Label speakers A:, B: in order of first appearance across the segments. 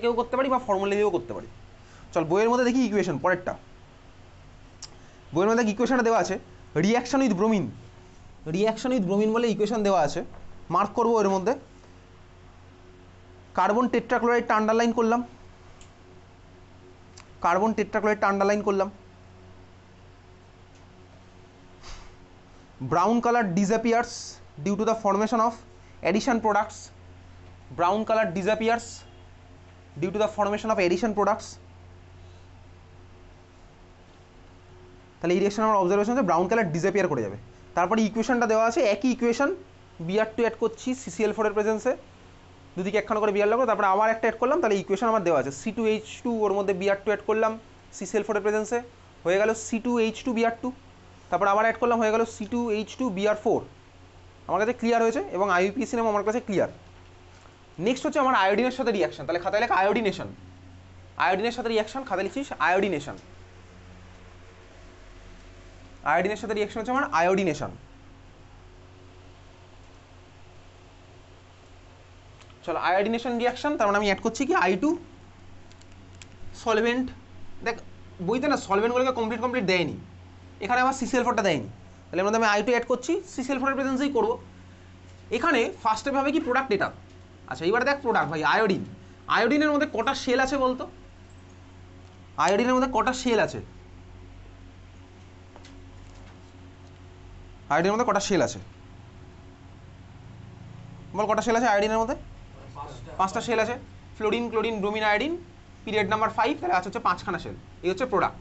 A: কেউ করতে পারি বা ফর্মুলা দিয়েও করতে পারি। চল বইয়ের মধ্যে দেখি ইকুয়েশন পরেরটা। বইয়ের মধ্যে ইকুয়েশনটা দেওয়া আছে reaction with bromine. Reaction with bromine বলে ইকুয়েশন দেওয়া আছে, মার্ক করবো। এর মধ্যে কার্বন টেট্রাক্লোরাইডটা আন্ডারলাইন করলাম, কার্বন টেট্রাক্লোরাইডটা আন্ডারলাইন করলাম। Brown colour disappears due to the formation of addition products. Brown color disappears due to the formation of addition products. তাহলে এই রিঅ্যাকশন আমার অবজারভেশন হচ্ছে ব্রাউন কালার ডিসঅ্যাপিয়ার করে যাবে। তারপরে ইকুয়েশনটা দেওয়া আছে, একই ইকুয়েশন Br2 অ্যাড করছি CCl4 এর প্রেজেন্সে, দুদিকে একখানা করে Br লাগলো, তারপরে আবার একটা অ্যাড করলাম। তাহলে ইকুয়েশন আমার দেওয়া আছে C2H2, ওর মধ্যে Br2 অ্যাড করলাম CCl4 এর প্রেজেন্সে, হয়ে গেল C2H2 Br2। তারপর আবার অ্যাড করলাম, হয়ে গেল C2H2 Br4। আমার কাছে ক্লিয়ার হয়েছে এবং আইইউপিএসি নাম আমার কাছে ক্লিয়ার। নেক্সট হচ্ছে আমার আয়োডিনের সাথে রিয়াকশন। তাহলে খাতায় লেখা আয়োডিনেশন, আয়োডিনের সাথে রিয়াকশন, খাতায় লিখিস আয়োডিনেশন। আয়োডিনের সাথে রিয়াকশন হচ্ছে আমার আয়োডিনেশন। চলো আয়োডিনেশন রিয়াকশন, তার মানে আমি অ্যাড করছি কি I2 সলভেন্ট। দেখ বইতে না সলভেন্টগুলোকে কমপ্লিট দেয়নি, এখানে আমার CCl4টা দেয়নি, তাহলে এর মধ্যে আমি I2 অ্যাড করছি, CCl4 এর প্রেজেন্সেই করবো। এখানে ফার্স্টে ভাবে কি প্রোডাক্ট এটা। আচ্ছা এইবারে দেখ প্রোডাক্ট ভাই আয়োডিন। আয়োডিনের মধ্যে কটা শেল আছে বলতো? আয়োডিনের মধ্যে কটা শেল আছে? আয়োডিনের মধ্যে কটা শেল আছে বল, কটা শেল আছে আয়োডিনের মধ্যে? 5টা শেল আছে। Fluorine, chlorine, bromine, iodine, period number 5, তাহলে আছে হচ্ছে 5খানা শেল। এই হচ্ছে প্রোডাক্ট।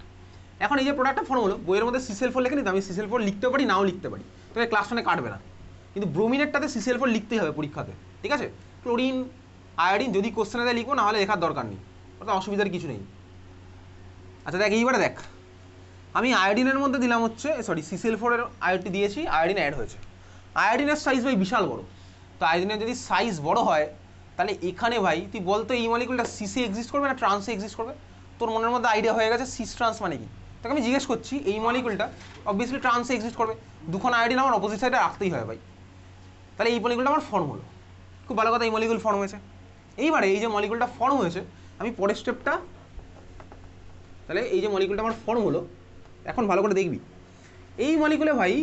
A: এখন এই যে প্রোডাক্টটা ফর্ম হলো, বইয়ের মধ্যে CCl4 লেখে নি তো, আমি CCl4 লিখতেও পারি নাও লিখতে পারি, তবে ক্লাস 1 কাটবে না। কিন্তু ব্রোমিনেরটাতে CCl4 লিখতেই হবে পরীক্ষাতে, ঠিক আছে? ক্লোরিন, আয়োডিন যদি কোশ্চেনে দেয় লিখবো, না হলে লেখার দরকার নেই, ওটা অসুবিধার কিছু নেই। আচ্ছা দেখ এইবারে দেখ, আমি আয়োডিনের মধ্যে দিলাম হচ্ছে CCl4 এর আয়োডটি দিয়েছি, আয়োডিন অ্যাড হয়েছে। আয়োডিনের সাইজ ভাই বিশাল বড়, তো আয়োডিনের যদি সাইজ বড় হয় তাহলে এখানে ভাই তুই বলতো এই মলিকুলটা সিসে এক্সিস্ট করবে না ট্রান্সে এক্সিস্ট করবে? তোর মনের মধ্যে আইডিয়া হয়ে গেছে সিস ট্রান্স মানে কি। তোকে আমি জিজ্ঞেস করছি এই মলিকুলটা অবভিয়াসলি ট্রান্সে এক্সিস্ট করবে, দুখানা আয়োডিন আমার অপোজিট সাইডে রাখতেই হয় ভাই। তাহলে এই মলিকুলটা আমার ফর্ম হলো, খুব ভালো কথা, এই মলিকুল ফর্ম হয়েছে। এইবারে এই যে মলিকুলটা ফর্ম হয়েছে, আমি পরের স্টেপটা, তাহলে এই যে মলিকুলটা আমার ফর্ম হলো, এখন ভালো করে দেখবি এই মলিকুলে ভাই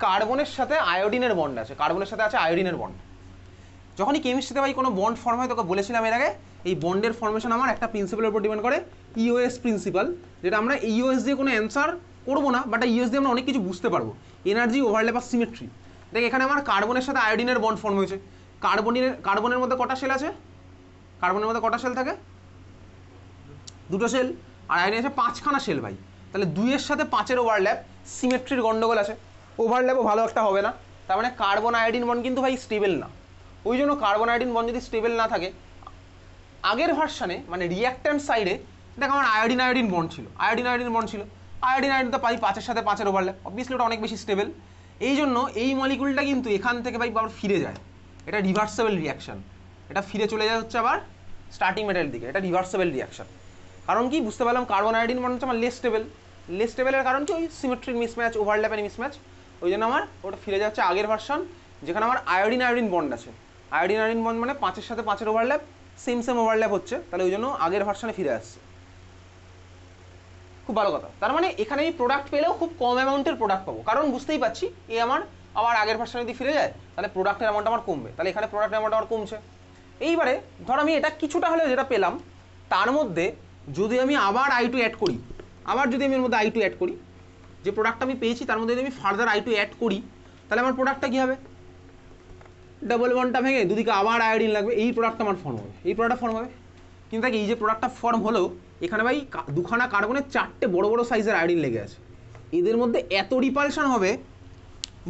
A: কার্বনের সাথে আয়োডিনের বন্ড আছে, কার্বনের সাথে আছে আয়োডিনের বন্ড। যখনই কেমিস্ট্রিতে ভাই কোনো বন্ড ফর্ম হয়, তোকে বলেছিলাম এর আগে, এই বন্ডের ফর্মেশন আমার একটা প্রিন্সিপালের উপর ডিপেন্ড করে, ইওএস প্রিন্সিপাল, যেটা আমরা ইওএস দিয়ে কোনো অ্যান্সার করবো না, বাট ইওএস দিয়ে আমরা অনেক কিছু বুঝতে পারবো। এনার্জি, ওভারল্যাপ আর সিমেট্রি। দেখ এখানে আমার কার্বনের সাথে আয়োডিনের বন্ড ফর্ম হয়েছে। কার্বনের মধ্যে কটা সেল আছে? কার্বনের মধ্যে কটা সেল থাকে? 2টো সেল। আর আয়োডিন আছে 5খানা সেল ভাই। তাহলে 2-এর সাথে 5-এর ওভারল্যাপ, সিমেট্রির গন্ডগোল আছে, ওভারল্যাপও ভালো একটা হবে না। তার মানে কার্বন আয়োডিন বন্ড কিন্তু ভাই স্টেবল না। ওই জন্য কার্বন আয়োডিন বন্ড যদি স্টেবল না থাকে, আগের ভার্সানে মানে রিয়াক্ট্যান্ট সাইডে দেখ আমার আয়োডিন বন্ড ছিল, আয়োডিন বন্ড ছিল, আয়োডিন তো পাই 5-এর সাথে 5-এর ওভারল্যাপ, অবভিয়াসলি ওটা অনেক বেশি স্টেবল। এই জন্য এই মলিকুলটা কিন্তু এখান থেকে ভাই আবার ফিরে যায়, এটা রিভার্সেবল রিয়াকশন, এটা ফিরে চলে যায় হচ্ছে আবার স্টার্টিং মেটালের দিকে, এটা রিভার্সেবল রিয়াকশন। কারণ কি বুঝতে পারলাম, কার্বন আয়োডিন বন্ড হচ্ছে আমার লেস স্টেবল। লেস স্টেবলের কারণ কি? ওই সিমেট্রিক মিসম্যাচ, ওভারল্যাপের মিসম্যাচ, ওই জন্য আমার ওটা ফিরে যাচ্ছে আগের ভার্সন, যেখানে আমার আয়োডিন বন্ড আছে। আয়োডিন বন্ড মানে 5-এর সাথে 5-এর ওভারল্যাপ, সেম ওভারল্যাপ হচ্ছে, তাহলে ওই জন্য আগের ভার্সনে ফিরে আসছে। খুব ভালো কথা। তার মানে এখানে আমি প্রোডাক্ট পেলেও খুব কম অ্যামাউন্টের প্রোডাক্ট পাবো, কারণ বুঝতেই পারছি এই আমার আবার আগের ভার্সনে যদি ফিরে যায় তাহলে প্রোডাক্টের অ্যামাউন্ট আমার কমবে, তাহলে এখানে প্রোডাক্টের অ্যামাউন্ট আমার কমছে। এইবারে ধর আমি এটা কিছুটা হলেও যেটা পেলাম, তার মধ্যে যদি আমি আবার I2 অ্যাড করি, আবার যদি আমি এর মধ্যে I2 অ্যাড করি, যে প্রোডাক্টটা আমি পেয়েছি তার মধ্যে যদি আমি ফার্দার I2 অ্যাড করি, তাহলে আমার প্রোডাক্টটা কী হবে? ডাবল বন্ডটা ভেঙে দুদিকে আবার আয়োডিন লাগবে, এই প্রোডাক্টটা আমার ফর্ম হবে, এই প্রোডাক্টটা ফর্ম হবে। কিন্তু দেখ এই যে প্রোডাক্টটা ফর্ম হলো, এখানে ভাই দুখানা কার্বনের 4টে বড় বড় সাইজের আয়োডিন লেগে আছে, এদের মধ্যে এত রিপালশন হবে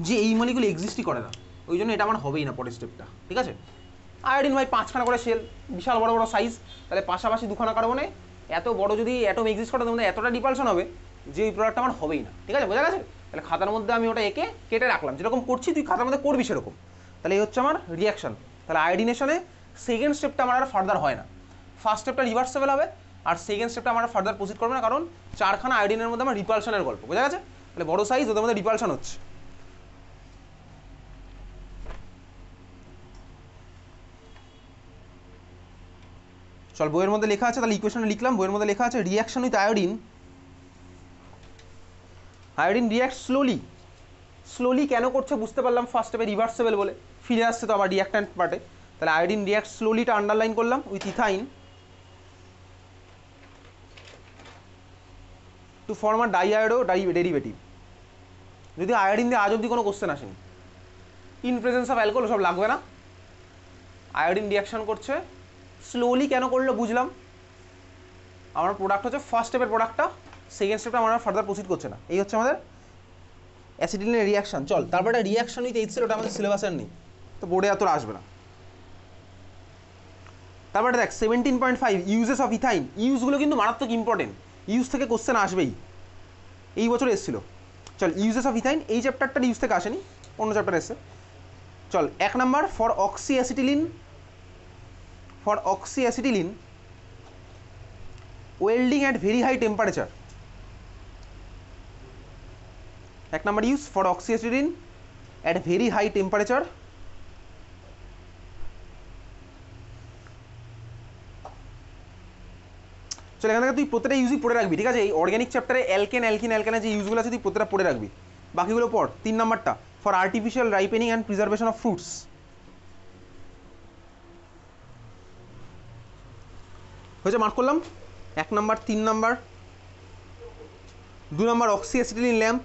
A: যে এই মলিকুল এক্সিস্টই করে না, ওই জন্য এটা আমার হবেই না পরের স্টেপটা, ঠিক আছে? আয়োডিন ভাই 5খানা করে সেল, বিশাল বড় বড় সাইজ, তাহলে পাশাপাশি দুখানা কার্বনে এত বড় যদি অ্যাটম এক্সিস্ট করে, তার মধ্যে এতটা রিপালশন হবে যে এই প্রোডাক্টটা আমার হবেই না, ঠিক আছে? বোঝা গেছে? তাহলে খাতার মধ্যে আমি ওটা এঁকে কেটে রাখলাম, যেরকম করছি তুই খাতার মধ্যে করবি সেরকম। তাহলে এই হচ্ছে আমার রিয়াকশন। তাহলে আয়োডিনেশনে সেকেন্ড স্টেপটা আমার আর ফার্দার হয় না, ফার্স্ট স্টেপটা রিভার্সেবল হবে, আর সেকেন্ড স্টেপটা আমার ফার্দার প্রসিড করবে না, কারণ 4খানা আয়োডিনের মধ্যে আমার রিপালশনের গল্প। বোঝা গেছে? তাহলে বড় সাইজ, ওদের মধ্যে রিপালশন হচ্ছে। চল বইয়ের মধ্যে লেখা আছে, তাহলে ইকুয়েশনে লিখলাম। বইয়ের মধ্যে লেখা আছে reaction with iodine, iodine react slowly. Slowly কেন করছে বুঝতে পারলাম ফার্স্ট স্টেপে, রিভার্সেবল বলে। ফিরে আসছে তো আবার রিয়াক্ট্যান্ট পার্টে। তাহলে আয়োডিন রিয়াক্ট স্লোলিটা আন্ডারলাইন করলাম with ethyne to form a diiodo derivative. যদি আয়োডিন দিয়ে আজ অব্দি কোনো কোশ্চেন আসেনি, ইন প্রেজেন্স অফ অ্যালকোহল সব লাগবে না। আয়োডিন রিয়াকশন করছে স্লোলি, কেন করলো বুঝলাম। আমার প্রোডাক্ট হচ্ছে ফার্স্ট স্টেপের প্রোডাক্টটা, সেকেন্ড স্টেপটা আমরা ফার্দার প্রসিড করছে না। এই হচ্ছে আমাদের অ্যাসিটিলিনের রিয়াকশন। চল তারপর একটা রিয়াকশন উইথ HCl, ওটা আমাদের সিলেবাসের নেই, তো বোর্ডে এত আসবে না। তারপরে দেখ 17.5 ইউজেস অফ ইথাইন। ইউজগুলো কিন্তু মারাত্মক ইম্পর্টেন্ট, ইউজ থেকে কোশ্চেন আসবেই, এই বছর এসেছিল। চল ইউজেস অফ ইথাইন, এই চ্যাপ্টারটা ইউজ থেকে আসেনি, অন্য চ্যাপ্টার এসছে। চল 1 number for oxy acetylene welding at very high temperature. 1 number use for oxy acetylene at very high temperature. চল এখান থেকে তুই প্রত্যেকটা ইউজই পড়ে রাখবি, ঠিক আছে। এই অর্গ্যানিক চ্যাপ্টারে অ্যালকেনের যে ইউজগুলো আছে তুই প্রত্যেকটা পড়ে রাখবি, বাকিগুলো পড়। 3 নাম্বারটা for artificial ripening and preservation of fruits. হয়েছে, মার্ক করলাম। 1 number, 3 number. 2 number oxyacetylene lamp.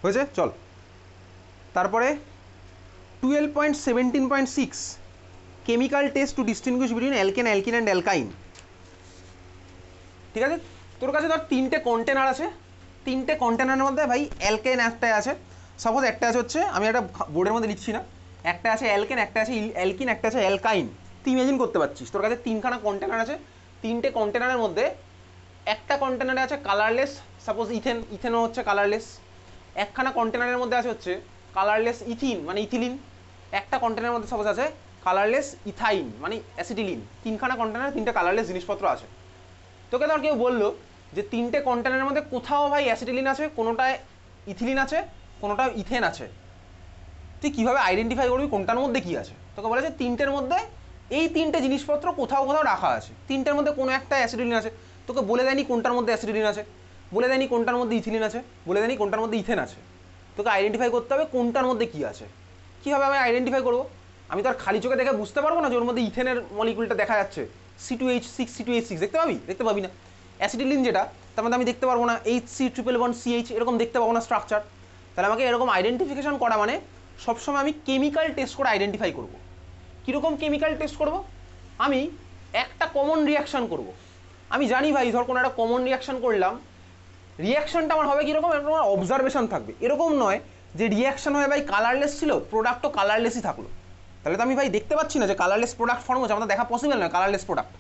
A: হয়েছে, চল তারপরে 12.17.6 chemical test to distinguish between alkane and alkyne. ঠিক আছে, তোর কাছে ধর 3টে কন্টেনার আছে, 3টে কন্টেনারের মধ্যে ভাই অ্যালকেন একটাই আছে। সাপোজ একটা আছে হচ্ছে, আমি একটা বোর্ডের মধ্যে লিখছি না, একটা আছে অ্যালকেন, একটা আছে অ্যালকিন, একটা আছে অ্যালকাইন। তুই ইমাজিন করতে পারছিস তোর কাছে 3খানা কন্টেনার আছে, 3টে কন্টেনারের মধ্যে একটা কন্টেনারে আছে কালারলেস, সাপোজ ইথেনও হচ্ছে কালারলেস। একখানা কন্টেনারের মধ্যে আছে হচ্ছে কালারলেস ইথিন মানে ইথিলিন। একটা কন্টেনারের মধ্যে সাপোজ আছে কালারলেস ইথাইন মানে অ্যাসিটিলিন। 3খানা কন্টেনারে 3টে কালারলেস জিনিসপত্র আছে। তোকে ধর কেউ বললো যে 3টে কন্টেনারের মধ্যে কোথাও ভাই অ্যাসিটিলিন আছে, কোনোটায় ইথিলিন আছে, কোনোটায় ইথেন আছে, তুই কীভাবে আইডেন্টিফাই করবি কোনটার মধ্যে কী আছে? তোকে বলেছে 3টের মধ্যে এই 3টে জিনিসপত্র কোথাও কোথাও রাখা আছে, 3টের মধ্যে কোনো একটা অ্যাসিটিলিন আছে। তোকে বলে দেয়নি কোনটার মধ্যে অ্যাসিটিলিন আছে, বলে দেয়নি কোনটার মধ্যে ইথিলিন আছে, বলে দেয়নি কোনটার মধ্যে ইথেন আছে। তোকে আইডেন্টিফাই করতে হবে কোনটার মধ্যে কী আছে। কীভাবে আমি আইডেন্টিফাই করবো? আমি তো আর খালি চোখে দেখে বুঝতে পারবো না যে ওর মধ্যে ইথেনের মলিকুলটা দেখা যাচ্ছে, C2H6 দেখতে পাবি না। অ্যাসিটিলিন যেটা, তার মধ্যে আমি দেখতে পারবো না HC111CH, এরকম দেখতে পাবো না স্ট্রাকচার। তাহলে আমাকে এরকম আইডেন্টিফিকেশন করা মানে সবসময় আমি কেমিক্যাল টেস্ট করে আইডেন্টিফাই করবো। কীরকম কেমিক্যাল টেস্ট করব? আমি একটা কমন রিয়াকশান করব। আমি জানি ভাই ধর কোনো একটা কমন রিয়াকশান করলাম, রিয়াকশানটা আমার হবে কীরকম, এরকম অবজারভেশন থাকবে। এরকম নয় যে রিয়াকশান হয়ে ভাই কালারলেস ছিল, প্রোডাক্টও কালারলেসই থাকলো, তাহলে তো আমি ভাই দেখতে পাচ্ছি না যে কালারলেস প্রোডাক্ট ফর্ম হচ্ছে, আমাদের দেখা পসিবল নয় কালারলেস প্রোডাক্ট।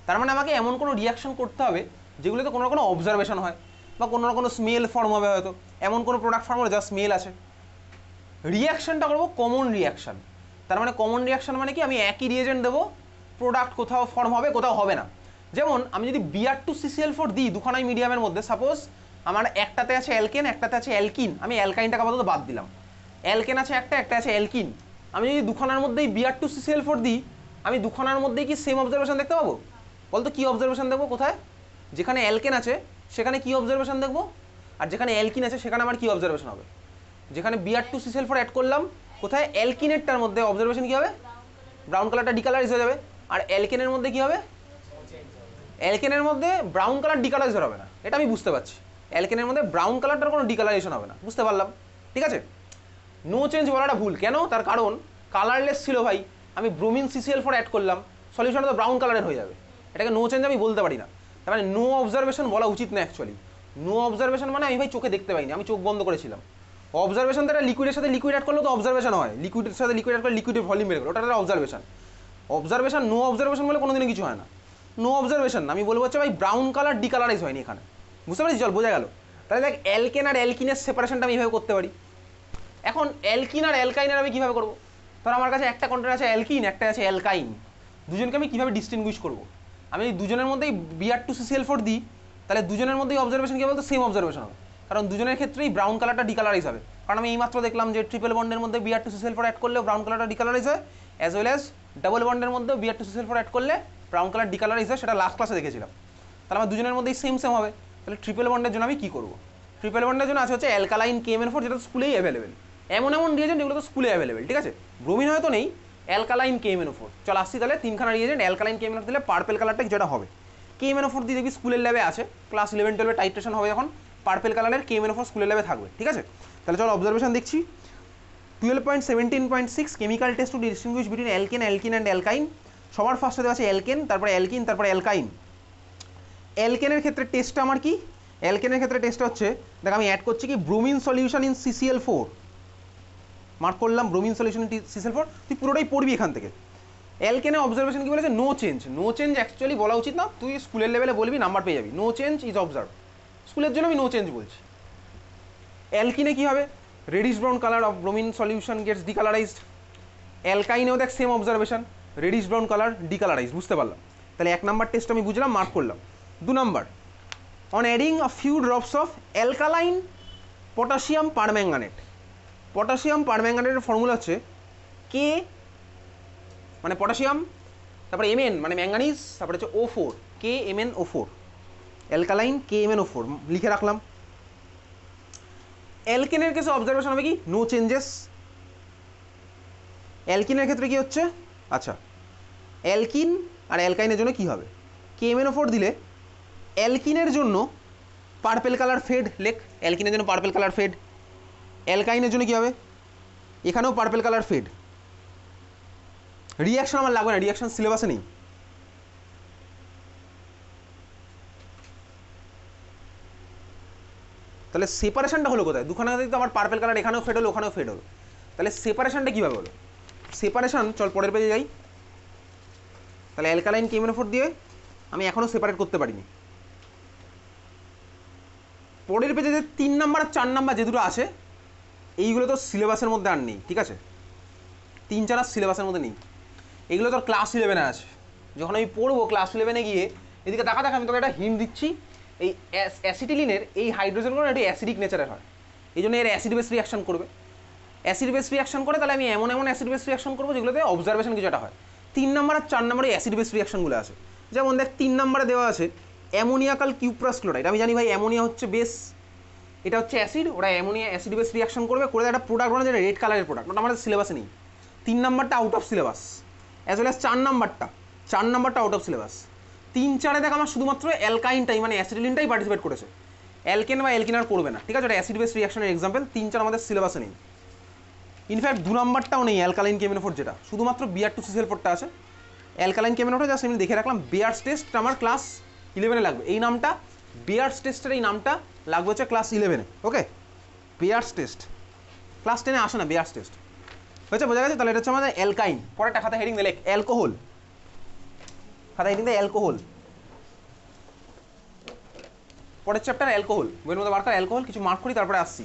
A: তার মানে আমাকে এমন কোনো রিয়াকশান করতে হবে যেগুলোতে কোনো না কোনো অবজারভেশন হয় বা কোনো না কোনো স্মেল ফর্ম হবে, হয়তো এমন কোনো প্রোডাক্ট ফর্ম হলো যা স্মেল আছে। রিয়াকশানটা করবো কমন রিয়াকশান। তার মানে কমন রিয়াকশান মানে কি, আমি একই রিয়েজেন্ট দেবো, প্রোডাক্ট কোথাও ফর্ম হবে কোথাও হবে না। যেমন আমি যদি Br2CCl4 দিই দুখানাই মিডিয়ামের মধ্যে, সাপোজ আমার একটাতে আছে অ্যালকেন, একটাতে আছে অ্যালকিন, আমি অ্যালকাইনটাকে আপাতত বাদ দিলাম, অ্যালকেন আছে একটা আছে অ্যালকিন। আমি যদি দুখানার মধ্যেই Br2CCl4 দিই, আমি দুখানার মধ্যেই কি সেম অবজারভেশন দেখতে পাবো? বলতো কী অবজারভেশন দেখবো? কোথায়? যেখানে অ্যালকেন আছে সেখানে কী অবজারভেশন দেখবো, আর যেখানে অ্যালকিন আছে সেখানে আমার কী অবজারভেশন হবে? যেখানে Br2CCl4 অ্যাড করলাম, কোথায় অ্যালকিনেরটার মধ্যে অবজারভেশন কী হবে? ব্রাউন কালারটা ডিকালারাইজ হয়ে যাবে। আর অ্যালকেনের মধ্যে কী হবে? অ্যালকেনের মধ্যে ব্রাউন কালার ডিকালারাইজ হবে না, এটা আমি বুঝতে পারছি। অ্যালকেনের মধ্যে ব্রাউন কালারটার কোনো ডিকালারেশন হবে না, বুঝতে পারলাম, ঠিক আছে। নো চেঞ্জ বলাটা ভুল, কেন? তার কারণ কালারলেস ছিল ভাই, আমি ব্রোমিন CCl4 অ্যাড করলাম, সলিউশনটা তো ব্রাউন কালারের হয়ে যাবে, এটাকে নো চেঞ্জ আমি বলতে পারি না। তার মানে নো অবজারভেশন বলা উচিত না অ্যাকচুয়ালি। নো অবজারভেশন মানে আমি ভাই চোখে দেখতে পাইনি, আমি চোখ বন্ধ করেছিলাম। অবজারভেশন তো একটা লিকুইডের সাথে লিকুইড অ্যাড করলে তো অবজারভেশন হয়, লিকুইডের সাথে লিকুইড অ্যাড করলে লিকুইডের ভলিউম বের করে, ওটা একটা অবজারভেশন। অবজারভেশন নো অবজারভেশন বলে কোনোদিনও কিছু হয় না। নো অবজারভেশন আমি বলবো হচ্ছে ভাই ব্রাউন কালার ডিকালারাইজ হয়নি এখানে, বুঝতে পারছি? চল বোঝা গেল। তাহলে দেখ অ্যালকেন আর অ্যালকিনের সেপারেশনটা আমি এইভাবে করতে পারি। এখন অ্যালকিন আর অ্যালকাইনের আমি কীভাবে করবো? ধর আমার কাছে একটা কন্টেন্ট আছে অ্যালকিন, একটা আছে অ্যালকাইন, দুজনকে আমি কীভাবে ডিস্টিংগুইশ করবো? আমি এই দুজনের মধ্যেই Br2CCl4 দিই, তাহলে দুজনের মধ্যেই অবজারভেশন কী বলতো সেম অবজারভেশন হবে, কারণ দুজনের ক্ষেত্রেই ব্রাউন কালারটা ডিকালারাইজ হবে। কারণ আমি এইমাত্র দেখলাম যে ট্রিপল বন্ডের মধ্যে Br2CCl4 অ্যাড করলেও ব্রাউন কালারটা ডিকালারাইজ হয়, অ্যাজ ওয়েল অ্যাজ ডাবল বন্ডের মধ্যে Br2CCl4 অ্যাড করলে ব্রাউন কালার ডিকালারাইজ হয়, সেটা লাস্ট ক্লাসে দেখেছিলাম। তাহলে আমার দুজনের মধ্যেই সেম সেম হবে। তাহলে ট্রিপল বন্ডের জন্য আমি কী করবো? ট্রিপল বন্ডের জন্য আছে হচ্ছে অ্যালকালাইন KMN4, যেটা স্কুলেই অ্যাভেলেবেল। এমন এমন রিয়েজেন্ট এগুলো তো স্কুলে অ্যাভেলেবেল, ঠিক আছে? ব্রোমিন হয়তো নেই, অ্যালকালাইন KMNO4। চল আসছি তাহলে তিনখানা রিয়েজেন্ট অ্যালকালাইন KMNO4 দিলে পার্পেল কালারটা যেটা হবে। KMNO4 দিয়ে দেখবি স্কুলের ল্যাবে আছে, ক্লাস 11-12 টাইট্রেশন হবে যখন, পার্পেল কালারের KMNO4 স্কুলের ল্যাবে থাকবে, ঠিক আছে? তাহলে চল অবজারভেশন দেখছি। 12.17.6 chemical test to distinguish between alkane and alkyne. সবার ফার্স্টে দেওয়া আছে অ্যালকেন, তারপরে অ্যালকিন, তারপরে অ্যালকাইন। অ্যালকেনের ক্ষেত্রে টেস্টটা আমার কি? অ্যালকেনের ক্ষেত্রে টেস্টটা হচ্ছে, দেখ আমি অ্যাড করছি কি bromine solution in CCl4, mark করলাম ব্রোমিন সলিউশন ইন CCl4, তুই পুরোটাই পড়বি এখান থেকে। অ্যালকেনে অবজারভেশন কি বলেছে? No change. No change actually বলা উচিত না, তুই স্কুলের লেভেলে বলবি, নাম্বার পেয়ে যাবি। নো চেঞ্জ ইজ অবজার্ভ, স্কুলের জন্য আমি নো চেঞ্জ বলছি। অ্যালকিনে কী হবে? Reddish brown colour of bromine solution gets decolourised. অ্যালকাইনেও দেখ same observation, reddish brown colour decolourise, বুঝতে পারলাম। তাহলে এক নাম্বার টেস্ট আমি বুঝলাম, মার্ক করলাম। 2 number, on adding a few drops of alkaline potassium permanganate. Potassium পারম্যাঙ্গানেটের ফর্মুলা হচ্ছে কে মানে পটাশিয়াম, তারপরে Mn মানে ম্যাঙ্গানিজ, তারপরে হচ্ছে O4 KMnO4, অ্যালকালাইন KMnO4 লিখে রাখলাম। অ্যালকেনের কেসে অবজারভেশন হবে কি? No changes. অ্যালকিনের ক্ষেত্রে কি হচ্ছে? আচ্ছা, অ্যালকিন আর অ্যালকাইনের জন্য কি হবে? KMnO4 দিলে অ্যালকিনের জন্য পার্পেল কালার ফেড, লেখ অ্যালকিনের জন্য পার্পেল কালার ফেড। অ্যালকাইনের জন্য কি হবে? এখানেও পার্পেল কালার ফেড। রিয়াকশন আমার লাগবে না, রিয়াকশন সিলেবাসে নেই। তাহলে সেপারেশনটা হলো কোথায়? দুখানা তো আমার পার্পেল কালার এখানেও ফেড হলো, ওখানেও ফেড হলো, তাহলে সেপারেশনটা কীভাবে হলো? সেপারেশন চল পরের পেজে যাই। তাহলে অ্যালকালাইন KMnO4 দিয়ে আমি এখনও সেপারেট করতে পারিনি। পরের পেজে যে 3 নাম্বার আর 4 নাম্বার যে দুটো আছে, এইগুলো তো সিলেবাসের মধ্যে আর নেই, ঠিক আছে? 3-4 আর সিলেবাসের মধ্যে নেই, এগুলো তোর ক্লাস 11-এ আছে। যখন আমি পড়বো ক্লাস 11-এ গিয়ে, এদিকে দেখা আমি তোকে একটা হিন্ট দিচ্ছি, এই অ্যাসিটিলিনের এই হাইড্রোজেনগুলো একটু অ্যাসিডিক নেচারের হয়, এই জন্য এর অ্যাসিড বেস রিয়াকশন করবে। অ্যাসিড বেস রিয়াকশন করে তাহলে আমি এমন এমন অ্যাসিড বেস রিয়াকশন করবো যেগুলোতে অবজারভেশন কিছু একটা হয়। 3 নাম্বার আর 4 নাম্বারে অ্যাসিড বেস রিয়াকশনগুলো আছে। যেমন দেখ 3 নাম্বারে দেওয়া আছে অ্যামোনিয়াকাল কিউপ্রাস ক্লোরাইড। আমি জানি ভাই অ্যামোনিয়া হচ্ছে বেস, এটা হচ্ছে অ্যাসিড, ওরা অ্যামোনিয়া অ্যাসিড বেস রিয়াকশন করবে, করে একটা প্রোডাক্ট বানাবে যেটা রেড কালারের প্রোডাক্ট, ওটা আমাদের সিলেবাসে নেই। 3 নাম্বারটা out of syllabus, as well as 4 নাম্বারটা আউট অফ সিলেবাস। 3-4-এ দেখ আমার শুধুমাত্র অ্যালকাইনটাই মানে অ্যাসিটিলিনটাই পার্টিসিপেট করেছে, অ্যালকেন বা অ্যালকিন আর করবে না, ঠিক আছে? ওটা অ্যাসিড বেস রিয়াকশনের এক্সাম্পল। 3-4 আমাদের সিলেবাসে নেই। ইনফ্যাক্ট 2 নাম্বারটাও নেই অ্যালকালাইন KMnO4, যেটা শুধুমাত্র Br2CCl4টা আছে। অ্যালকালাইন KMnO4 জাস্ট আমি দেখে রাখলাম। বেয়ার্স টেস্ট আমার ক্লাস 11-এ লাগবে, এই নামটা বেয়ার্স টেস্টের এই নামটা লাগবে হচ্ছে ক্লাস 11-এ, ওকে? বেয়ার্স টেস্ট ক্লাস 10-এ আসে না, বেয়ার্স টেস্ট হচ্ছে, বোঝা গেছে? তাহলে এটা হচ্ছে আমাদের অ্যালকাইন। পরেরটা খাতা হেডিং দিলে অ্যালকোহল, খাতা হেডিং দেয় অ্যালকোহল। পরের চ্যাপ্টার অ্যালকোহল, বইয়ের মধ্যে বার কর অ্যালকোহল, কিছু মার্ক করি তারপরে আসছি।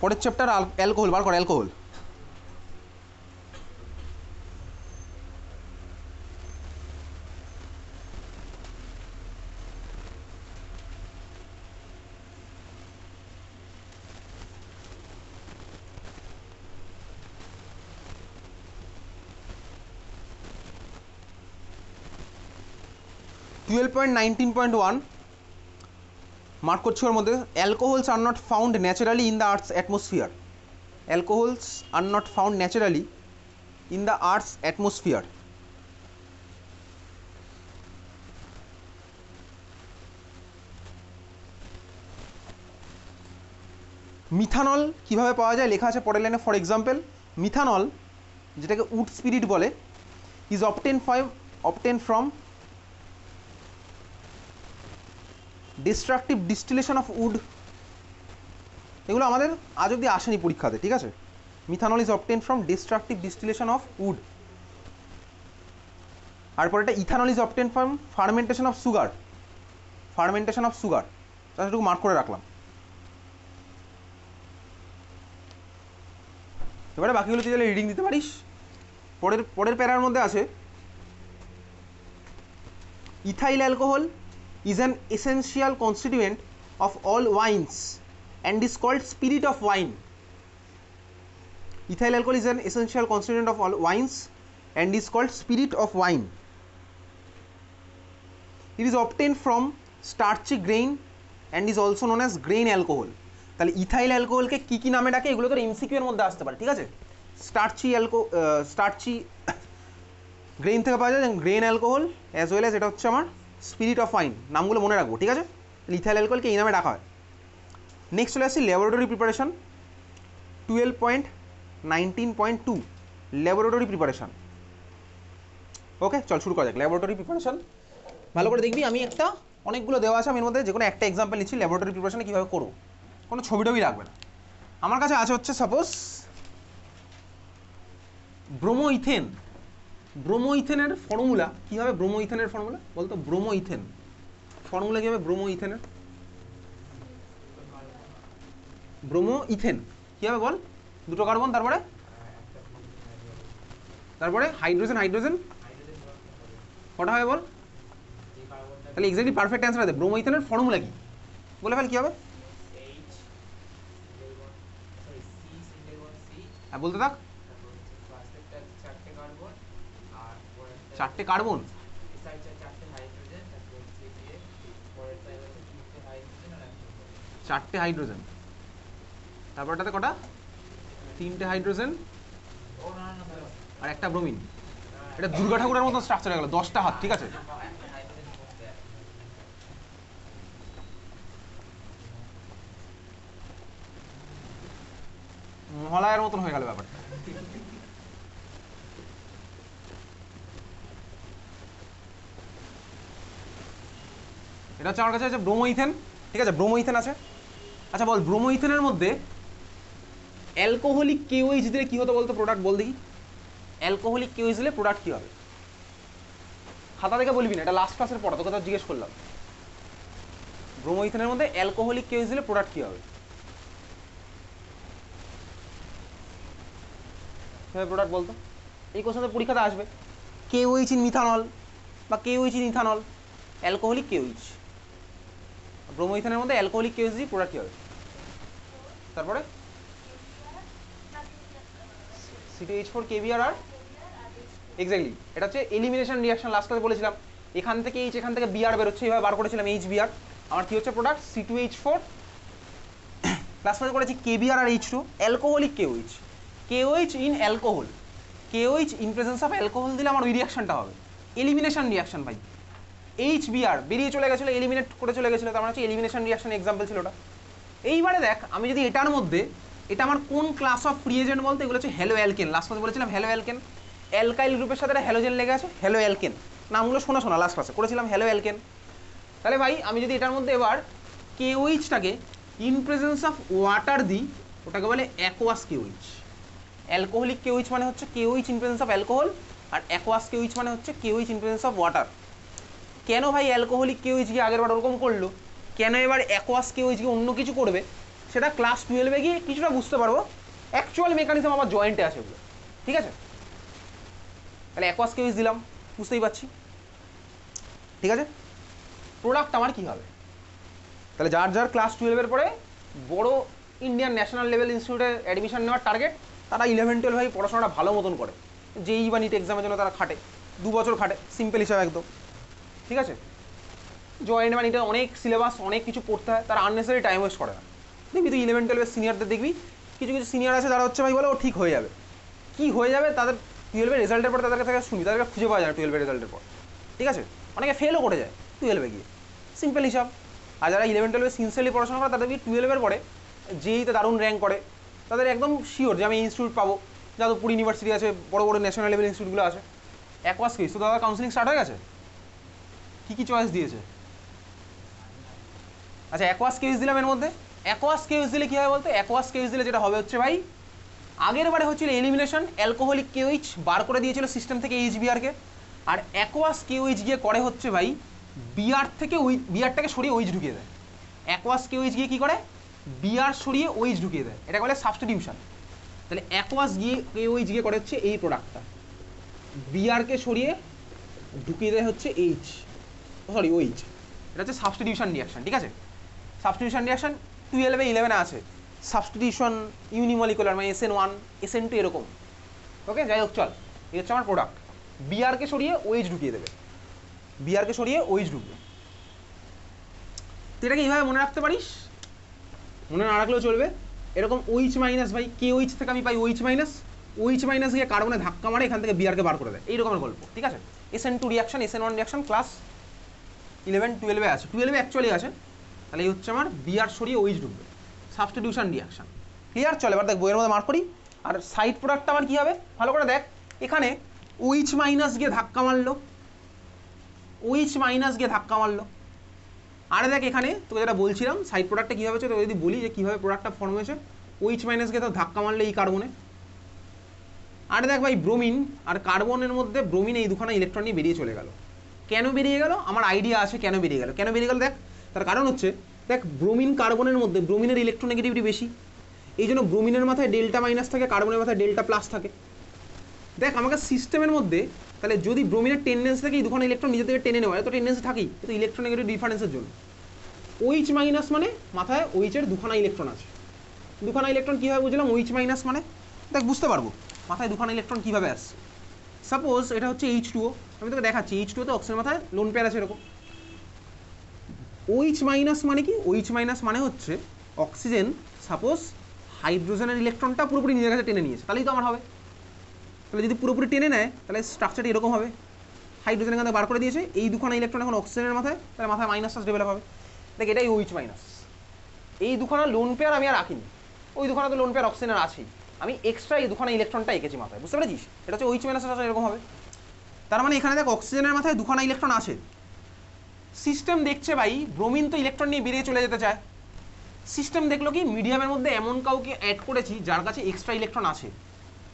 A: পরের চ্যাপ্টার অ্যালকোহল, বার কর অ্যালকোহল। (12.19.1) মার্ক করছি ওর মধ্যে, alcohols are not found naturally in the earth's atmosphere. Alcohols are not found naturally in the earth's atmosphere. Methanol কীভাবে পাওয়া যায় লেখা আছে পরের লাইনে। ফর এক্সাম্পল, মিথানল যেটাকে উড স্পিরিট বলে, is obtain from destructive distillation of wood. এগুলো আমাদের আজ অব্দি আসেনি পরীক্ষাতে, ঠিক আছে? Methanol is obtain from destructive distillation of wood. আর পরে এটা ethanol is obtain from fermentation of sugar. সেটুকু মার্ক করে রাখলাম। এবারে বাকিগুলো তুই তাহলে রিডিং দিতে পারিস। পরের প্যারার মধ্যে আছে ethyl alcohol is an essential constituent of all wines and is called spirit of wine. Ethyl alcohol is an essential constituent of all wines and is called spirit of wine. It is obtained from starchy grain and is also known as grain alcohol. তাহলে ethyl অ্যালকোহলকে কী কী নামে ডাকে এগুলো তোর MCQ এর মধ্যে আসতে পারে, ঠিক আছে? স্টার্চি গ্রেইন থেকে পাওয়া যায় grain alcohol as well as এটা হচ্ছে আমার স্পিরিট অফ ওয়াইন, নামগুলো মনে রাখবো, ঠিক আছে? ইথাইল অ্যালকোহলকে এই নামে ডাকা হয়। নেক্সট চলে আসছি ল্যাবরেটরি প্রিপারেশন 12.19.2 ল্যাবরেটরি প্রিপারেশন। ওকে, চল শুরু করা যাক। ল্যাবরেটরি প্রিপারেশন ভালো করে দেখবি, আমি অনেকগুলো দেওয়া আছে, আমি এর মধ্যে যে কোনো একটা এক্সাম্পল নিচ্ছি ল্যাবরেটরি প্রিপারেশনে কীভাবে করবো, কোনো ছবি টবি রাখবে না। আমার কাছে আছে হচ্ছে সাপোজ ব্রোমোইথেন। ব্রোমোইথেনের ফর্মুলা কী হবে? ব্রোমোইথেনের ফর্মুলা বলতো, ব্রোমোইথেন ফর্মুলা কী হবে? ব্রোমোইথেনের ব্রোমোইথেন কী হবে বল? দুটো কার্বন, তারপরে হাইড্রোজেন কটা হবে বল? তাহলে এক্স্যাক্টলি পারফেক্ট অ্যান্সার আছে। ব্রোমোইথেনের ফর্মুলা কি বলে ফেল, কী হবে? হ্যাঁ বলতে থাক। 4টে কার্বন, চারটে হাইড্রোজেন, তারপরটাতে কটা? 3টে হাইড্রোজেন আর একটা ব্রোমিন। এটা দুর্গা ঠাকুরের মতো স্ট্রাকচার হয়ে গেল, 10টা হাত, ঠিক আছে? মহালয়ার মতন হয়ে গেল ব্যাপারটা। এটা হচ্ছে আমার কাছে আছে ব্রোমোইথেন, ঠিক আছে? ব্রোমোইথেন আছে। আচ্ছা বল, ব্রোমোইথেনের মধ্যে অ্যালকোহলিক কেওএইচ দিলে কী হতো বলতো? প্রোডাক্ট বল দেখি। অ্যালকোহলিক কেওএইচ দিলে প্রোডাক্ট কী হবে? খাতা দেখে বলবি না, এটা লাস্ট ক্লাসের পড়া, তোকে তো জিজ্ঞেস করলাম। ব্রোমোইথেনের মধ্যে অ্যালকোহলিক কেওএইচ দিলে প্রোডাক্ট কী হবে? প্রোডাক্ট বলতো, এই কোশ্চেন পরীক্ষাতে আসবে। কেওএইচ ইন মিথানল বা KOH in ethanol, alcoholic KOH. ব্রোমোইথেনের মধ্যে অ্যালকোহলিক কেওএইচ দিয়ে প্রোডাক্ট কী হবে? তারপরে C2H4 KBr আর এক্স্যাক্টলি এটা হচ্ছে এলিমিনেশন রিয়াকশন। লাস্ট ক্লাসে বলেছিলাম এখান থেকে এইচ, এখান থেকে বিআর বেরোচ্ছে, এইভাবে বার করেছিলাম HBr। আমার কী হচ্ছে প্রোডাক্ট? C2H4 প্লাস প্লাস করেছি KBr আর H2, alcoholic KOH. KOH in alcohol, KOH in presence of alcohol দিলে আমার ওই রিয়াকশনটা হবে এলিমিনেশন রিয়াকশন ভাই। HBr বেরিয়ে চলে গেছিলো, এলিমিনেট করে চলে গেছিলো, তার মানে হচ্ছে এলিমিনেশন রিয়াকশন এক্সাম্পল ছিল ওটা। এইবারে দেখ, আমি যদি এটার মধ্যে, এটা আমার কোন ক্লাস অফ রিএজেন্ট বলতে? এগুলো হচ্ছে হ্যালো অ্যালকেন। লাস্ট ক্লাসে বলেছিলাম হ্যালো অ্যালকেন, অ্যালকাইল গ্রুপের সাথে একটা হ্যালোজেন লেগে আছে, হ্যালো অ্যালকেন। নামগুলো শোনা লাস্ট ক্লাসে করেছিলাম, হ্যালো অ্যালকেন। তাহলে ভাই আমি যদি এটার মধ্যে এবার কেওএইচটাকে ইন প্রেজেন্স অফ ওয়াটার দিই, ওটাকে বলে অ্যাকোয়াস কেওএইচ। অ্যালকোহলিক কেওএইচ মানে হচ্ছে KOH in presence of alcohol, আর অ্যাকোয়াস কেওএইচ মানে হচ্ছে KOH in presence of water. কেন ভাই অ্যালকোহলিক কেওএইচ গিয়ে আগের বার ওরকম করলো, কেন এবার অ্যাকোয়াস কেওএইচ গিয়ে অন্য কিছু করবে, সেটা ক্লাস 12-এ গিয়ে কিছুটা বুঝতে পারবো। অ্যাকচুয়াল মেকানিজম আমার জয়েন্টে আছে ওগুলো, ঠিক আছে? তাহলে অ্যাকোয়াস কেওএইচ দিলাম, বুঝতেই পারছি, ঠিক আছে? প্রোডাক্ট আমার কী হবে? তাহলে যার ক্লাস 12-এর পরে বড় ইন্ডিয়ান ন্যাশনাল লেভেল ইনস্টিটিউটে অ্যাডমিশন নেওয়ার টার্গেট, তারা 11-12 ভাই পড়াশোনাটা ভালো মতন করে, জেই বা নিট এক্সামের জন্য তারা খাটে, 2 বছর খাটে, সিম্পল হিসাবে একদম, ঠিক আছে? জয়েন্ট বা নিটে অনেক সিলেবাস, অনেক কিছু পড়তে হয়, তারা আননেসারি টাইম ওয়েস্ট করে না। দেখবি তুই 11-12-এর সিনিয়রদের দেখবি, কিছু সিনিয়র আছে যারা হচ্ছে ভাই বলে ও ঠিক হয়ে যাবে। কী হয়ে যাবে? তাদের 12-এর রেজাল্টের পর তাদের কাছে শুনবি, তাদেরকে খুঁজে পাওয়া যায় না 12-এর রেজাল্টের পর, ঠিক আছে? অনেকে ফেলও করে যায় 12-এ গিয়ে, সিম্পল হিসাব। আর যারা 11-12-এ সিনসিয়ারলি পড়াশোনা করে, তাদের 12-এর পরে যেইতে দারুণ র্যাঙ্ক করে, তাদের একদম শিওর যে আমি ইনস্টিটিউট পাবো, যাদবপুর ইউনিভার্সিটি আছে, বড় বড় ন্যাশনাল লেভেল ইনস্টিটিউটগুলো আছে। অ্যাকোয়াস কেওএইচ তো দাদা কাউন্সিলিং স্টার্ট হয়ে গেছে, কী চয়েস দিয়েছে? আচ্ছা অ্যাকোয়াস কেওএইচ দিলাম, এর মধ্যে অ্যাকোয়াস কেওএইচ দিলে কী হয় বলতে? অ্যাকোয়াস কেওএইচ দিলে যেটা হবে হচ্ছে ভাই, আগের বারে হচ্ছিল এলিমিনেশন, অ্যালকোহলিক কেওএইচ বার করে দিয়েছিল সিস্টেম থেকে HBrকে, আর অ্যাকোয়াস কেওএইচ গিয়ে করে হচ্ছে ভাই বিআর থেকে বিআরটাকে সরিয়ে ওইচ ঢুকিয়ে দেয়। অ্যাকোয়াস কেওএইচ গিয়ে কী করে, বিআর সরিয়ে ওইচ ঢুকিয়ে দেয়, এটা বলে সাবস্টিটিউশন। তাহলে অ্যাকোয়াস গিয়ে কেওএইচ গিয়ে করে হচ্ছে এই প্রোডাক্টটা, বিআরকে সরিয়ে ঢুকিয়ে দেয় হচ্ছে এইচ, সরি ওইচ, এটা হচ্ছে সাবস্টিটিউশন রিয়াকশন। ঠিক আছে, সাবস্টিটিউশন রিয়াকশন 12 11 আছে, সাবস্টিটিউশন ইউনিমলিকুলার মানে SN1 SN2 এরকম। ওকে, যাই হোক চল, এই হচ্ছে আমার প্রোডাক্ট, বিআরকে সরিয়ে ওইচ ঢুকিয়ে দেবে, বিআরকে সরিয়ে ওইচ ঢুকবে। তুই এটাকে এইভাবে মনে রাখতে পারিস, মনে না রাখলেও চলবে। এরকম ওইচ মাইনাস ভাই কে ওইচ থেকে আমি পাই ওইচ মাইনাস, ওইচ মাইনাস গিয়ে কার্বনে ধাক্কা মারে এখান থেকে বিআরকে বার করে দেয়, এইরকমের গল্প। ঠিক আছে, SN2 reaction SN1 reaction class 11 12 আছে, 12 অ্যাকচুয়ালি আছে। তাহলে এই হচ্ছে আমার বিআর সরিয়ে ওইচ ঢুকবে, সাবস্টিটিউশন রিয়াকশন। ক্লিয়ার? চল এবার দেখ বইয়ের মধ্যে মার্ক করি। আর সাইড প্রোডাক্টটা আমার কী হবে ভালো করে দেখ, এখানে ওইচ মাইনাস গিয়ে ধাক্কা মারলো, ওইচ মাইনাস গিয়ে ধাক্কা মারলো। আরে দেখ এখানে তোকে যেটা বলছিলাম সাইড প্রোডাক্টটা কীভাবে হচ্ছে, তোকে যদি বলি যে কীভাবে প্রোডাক্টটা ফর্ম হয়েছে, ওইচ মাইনাস গিয়ে তো ধাক্কা মারলে এই কার্বনে। আরে দেখ ভাই ব্রোমিন আর কার্বনের মধ্যে ব্রোমিন এই দুখানা ইলেকট্রন নিয়ে বেরিয়ে চলে গেল। কেন বেরিয়ে গেল আমার আইডিয়া আছে, কেন বেরিয়ে গেল, কেন বেরিয়ে গেল দেখ। তার কারণ হচ্ছে দেখ ব্রোমিন কার্বনের মধ্যে ব্রোমিনের ইলেকট্রোনেগেটিভিটি বেশি, এই জন্য ব্রোমিনের মাথায় ডেল্টা মাইনাস থাকে, কার্বনের মাথায় ডেল্টা প্লাস থাকে। দেখ আমাকে সিস্টেমের মধ্যে তাহলে যদি ব্রোমিনের টেন্ডেন্সি থাকে এই দুখানা ইলেকট্রন নিজে থেকে টেনে নেওয়া, তো টেন্ডেন্সি থাকেই, তো ইলেকট্রোনেগেটিভ ডিফারেন্সের জন্য। ওইচ মাইনাস মানে মাথায় ওইচের দুখানা ইলেকট্রন আছে, দুখানা ইলেকট্রন কীভাবে বুঝলাম, ওইচ মাইনাস মানে দেখ বুঝতে পারবো মাথায় দুখানা ইলেকট্রন কীভাবে আসছে। সাপোজ এটা হচ্ছে H2O, আমি তোকে দেখাচ্ছি H2O তে অক্সিজেনের মাথায় লোন পেয়ার আছে এরকম। ওইচ মাইনাস মানে কি, ওইচ মাইনাস মানে হচ্ছে অক্সিজেন সাপোজ হাইড্রোজেনের ইলেকট্রনটা পুরোপুরি নিজের কাছে টেনে নিয়েছে, তাহলেই তো আমার হবে। তাহলে যদি পুরোপুরি টেনে নেয় তাহলে স্ট্রাকচারটি এরকম হবে, হাইড্রোজেনের কাছে বার করে দিয়েছে, এই দুখানা ইলেকট্রন এখন অক্সিজেনের মাথায়, তাহলে মাথায় মাইনাস চার্জ ডেভেলপ হবে। দেখ এটাই ওইচ মাইনাস। এই দুখানা লোন পেয়ার আমি আর রাখিনি, ওই দুখানা তো লোন পেয়ার অক্সিজেনের আছেই, আমি এক্সট্রা এই দুখানা ইলেকট্রনটা এঁকেছি মাথায়, বুঝতে পেরেছিস? এটা হচ্ছে ওইচ মাইনাস এরকম হবে। তার মানে এখানে দেখ অক্সিজেনের মাথায় দুখানা ইলেকট্রন আছে, সিস্টেম দেখছে ভাই ব্রোমিন তো ইলেকট্রন নিয়ে বেরিয়ে চলে যেতে চায়, সিস্টেম দেখলো কি মিডিয়ামের মধ্যে এমন কাউকে অ্যাড করেছি যার কাছে এক্সট্রা ইলেকট্রন আছে,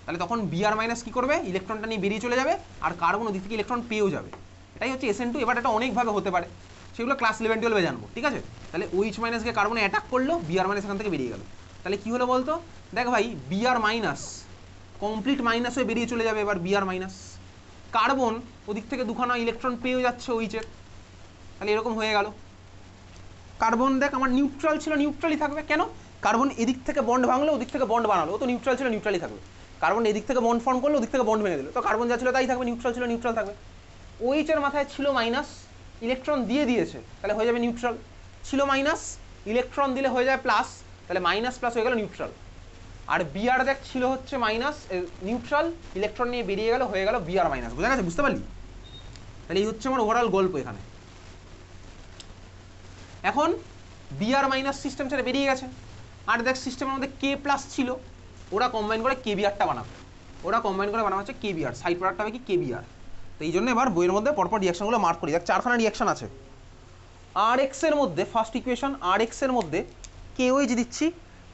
A: তাহলে তখন বিআর মাইনাস কী করবে, ইলেকট্রনটা নিয়ে বেরিয়ে চলে যাবে, আর কার্বন ওদিক থেকে ইলেকট্রন পেয়েও যাবে। এটাই হচ্ছে SN2। এবার এটা অনেকভাবে হতে পারে, সেগুলো ক্লাস 11 12 জানবো। ঠিক আছে, তাহলে ওইচ মাইনাসকে কার্বনে অ্যাটাক করলো, বিআর মাইনাস এখান থেকে বেরিয়ে গেল, তাহলে কী হলো বলতো, দেখ ভাই বিআর মাইনাস কমপ্লিট মাইনাস হয়ে বেরিয়ে চলে যাবে, এবার বিআর মাইনাস, কার্বন ওদিক থেকে দুখানা ইলেকট্রন পেয়েও যাচ্ছে ওইচের, তাহলে এরকম হয়ে গেল। কার্বন দেখ আমার নিউট্রাল ছিল, নিউট্রালই থাকবে, কেন, কার্বন এদিক থেকে বন্ড ভাঙলো ওদিক থেকে বন্ড বানালো, ও তো নিউট্রাল ছিল, নিউট্রালই থাকবে। কার্বন এদিক থেকে বন্ড ফর্ম করলো ওদিক থেকে বন্ড ভেঙে দিল, তো কার্বন যা ছিল তাই থাকবে, নিউট্রাল ছিল নিউট্রাল থাকবে। ওইচের মাথায় ছিল মাইনাস, ইলেকট্রন দিয়ে দিয়েছে, তাহলে হয়ে যাবে নিউট্রাল, ছিল মাইনাস ইলেকট্রন দিলে হয়ে যায় প্লাস, তাহলে মাইনাস প্লাস হয়ে গেল নিউট্রাল। আর বিআর দেখ ছিল হচ্ছে মাইনাস নিউট্রাল, ইলেকট্রন নিয়ে বেরিয়ে গেল, হয়ে গেল বিআর মাইনাস। বোঝা গেছে, বুঝতে পারলি? তাহলে এই হচ্ছে আমার ওভারঅল গল্প এখানে। এখন বিআর মাইনাস সিস্টেম ছেড়ে বেরিয়ে গেছে, আর দেখ সিস্টেমের মধ্যে কে প্লাস ছিল, ওরা কম্বাইন করে কেবিআরটা বানাবে, ওরা কম্বাইন করে বানানো হচ্ছে কেবিআর, সাইড প্রোডাক্ট হবে কি কেবিআর। তো এই জন্য এবার বইয়ের মধ্যে পরপর রিয়াকশনগুলো মার্ক করি। দেখ চারখানা রিয়াকশন আছে, RX এর মধ্যে ফার্স্ট ইকুয়েশন, RX এর মধ্যে KOH দিচ্ছি,